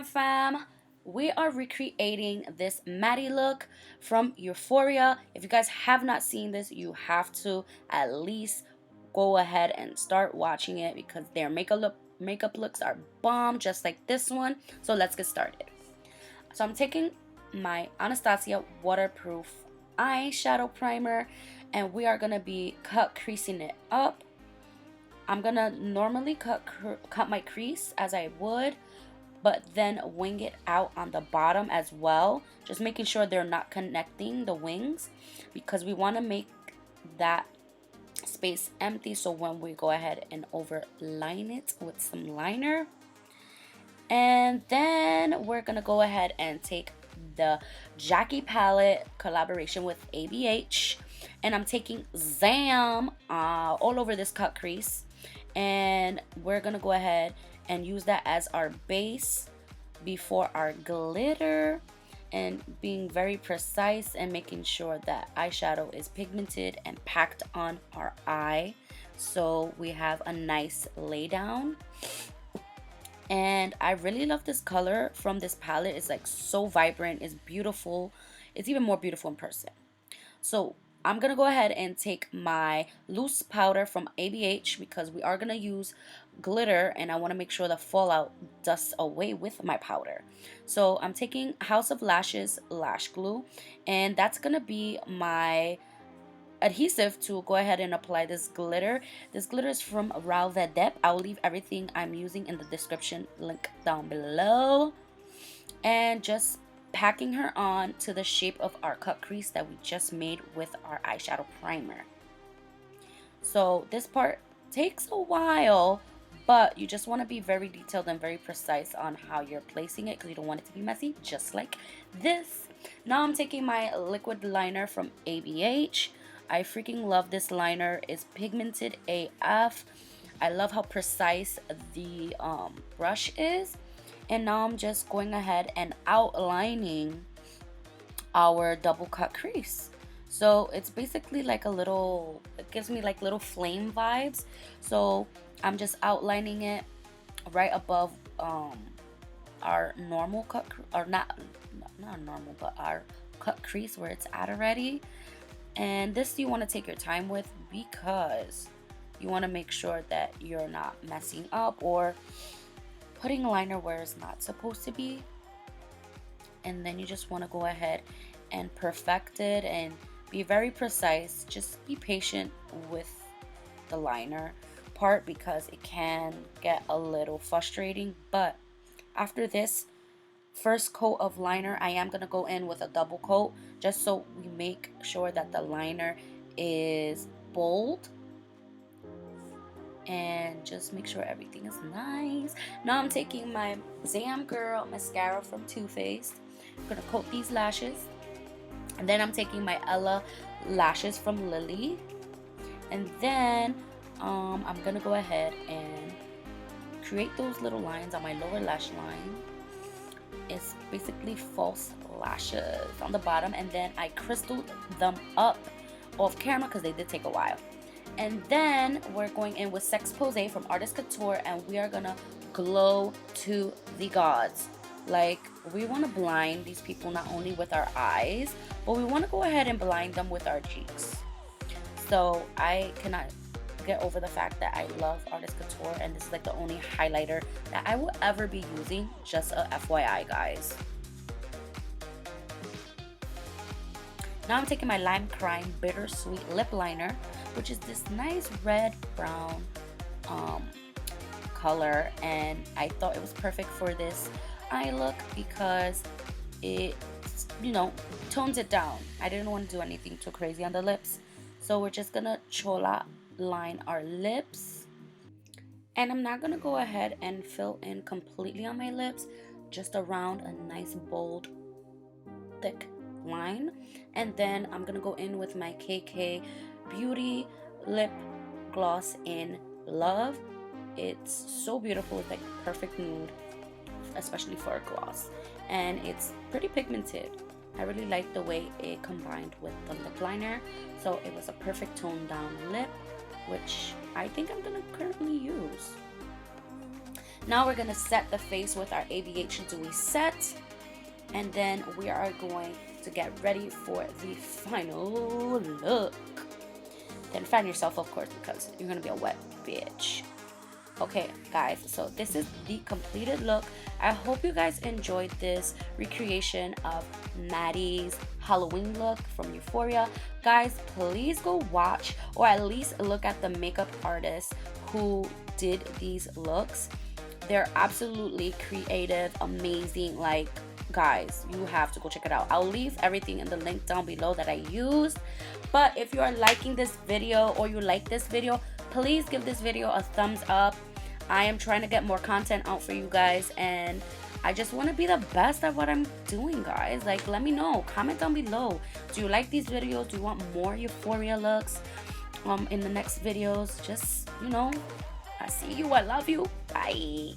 Fam, we are recreating this Maddie look from Euphoria. If you guys have not seen this, you have to at least go ahead and start watching it because their makeup looks are bomb, just like this one. So let's get started. So I'm taking my Anastasia waterproof eyeshadow primer, and we are gonna be creasing it up. I'm gonna normally cut my crease as I would, but then wing it out on the bottom as well, just making sure they're not connecting the wings, because we want to make that space empty so when we go ahead and overline it with some liner. And then we're gonna go ahead and take the Jackie palette collaboration with ABH, and I'm taking Zam all over this cut crease, and we're gonna go ahead and use that as our base before our glitter, and being very precise and making sure that eyeshadow is pigmented and packed on our eye so we have a nice lay down. And I really love this color from this palette. It's like so vibrant, it's beautiful, it's even more beautiful in person. So I'm gonna go ahead and take my loose powder from ABH because we are gonna use glitter and I want to make sure the fallout dusts away with my powder. So I'm taking House of Lashes lash glue, and that's gonna be my adhesive to go ahead and apply this glitter. This glitter is from Rao Vedep. I'll leave everything I'm using in the description link down below. And just packing her on to the shape of our cut crease that we just made with our eyeshadow primer. So this part takes a while, but you just want to be very detailed and very precise on how you're placing it because you don't want it to be messy, just like this. Now I'm taking my liquid liner from ABH. I freaking love this liner. It's pigmented AF. I love how precise the brush is. And now I'm just going ahead and outlining our double cut crease. So it's basically like a little, it gives me like little flame vibes. So I'm just outlining it right above our normal cut, or not normal, but our cut crease where it's at already. And this you want to take your time with because you want to make sure that you're not messing up or putting liner where it's not supposed to be. And then you just want to go ahead and perfect it and be very precise. Just be patient with the liner part because it can get a little frustrating. But after this first coat of liner, I am going to go in with a double coat just so we make sure that the liner is bold and just make sure everything is nice. Now I'm taking my Zam Girl mascara from Too Faced. I'm going to coat these lashes, and then I'm taking my Ella lashes from Lily, and then I'm going to go ahead and create those little lines on my lower lash line. It's basically false lashes on the bottom, and then I crystalled them up off camera because they did take a while. And then we're going in with Sex Pose from Artist Couture, and we are gonna glow to the gods. Like, we want to blind these people not only with our eyes, but we want to go ahead and blind them with our cheeks. So I cannot get over the fact that I love Artist Couture, and this is like the only highlighter that I will ever be using, just a FYI guys. Now I'm taking my LIMCRIME Bittersweet Lip Liner, which is this nice red brown color, and I thought it was perfect for this eye look because it, you know, tones it down. I didn't want to do anything too crazy on the lips, so we're just gonna chola line our lips, and I'm not gonna go ahead and fill in completely on my lips, just around a nice bold thick line. And then I'm gonna go in with my KK Beauty lip gloss in Love. It's so beautiful. It's like perfect nude, especially for a gloss, and it's pretty pigmented. I really like the way it combined with the lip liner, so it was a perfect toned down lip, which I think I'm gonna currently use. Now we're gonna set the face with our ABH Dewy set, and then we are going to get ready for the final look. Then fan yourself, of course, because you're gonna be a wet bitch. Okay guys, so this is the completed look. I hope you guys enjoyed this recreation of Maddy's Halloween look from Euphoria. Guys, please go watch, or at least look at the makeup artists who did these looks. They're absolutely creative, amazing. Like, guys, you have to go check it out. I'll leave everything in the link down below that I used. But if you are liking this video, or you like this video, please give this video a thumbs up. I am trying to get more content out for you guys, and I just want to be the best at what I'm doing, guys. Like, let me know, comment down below. Do you like these videos? Do you want more Euphoria looks in the next videos? Just, you know, I see you, I love you, bye.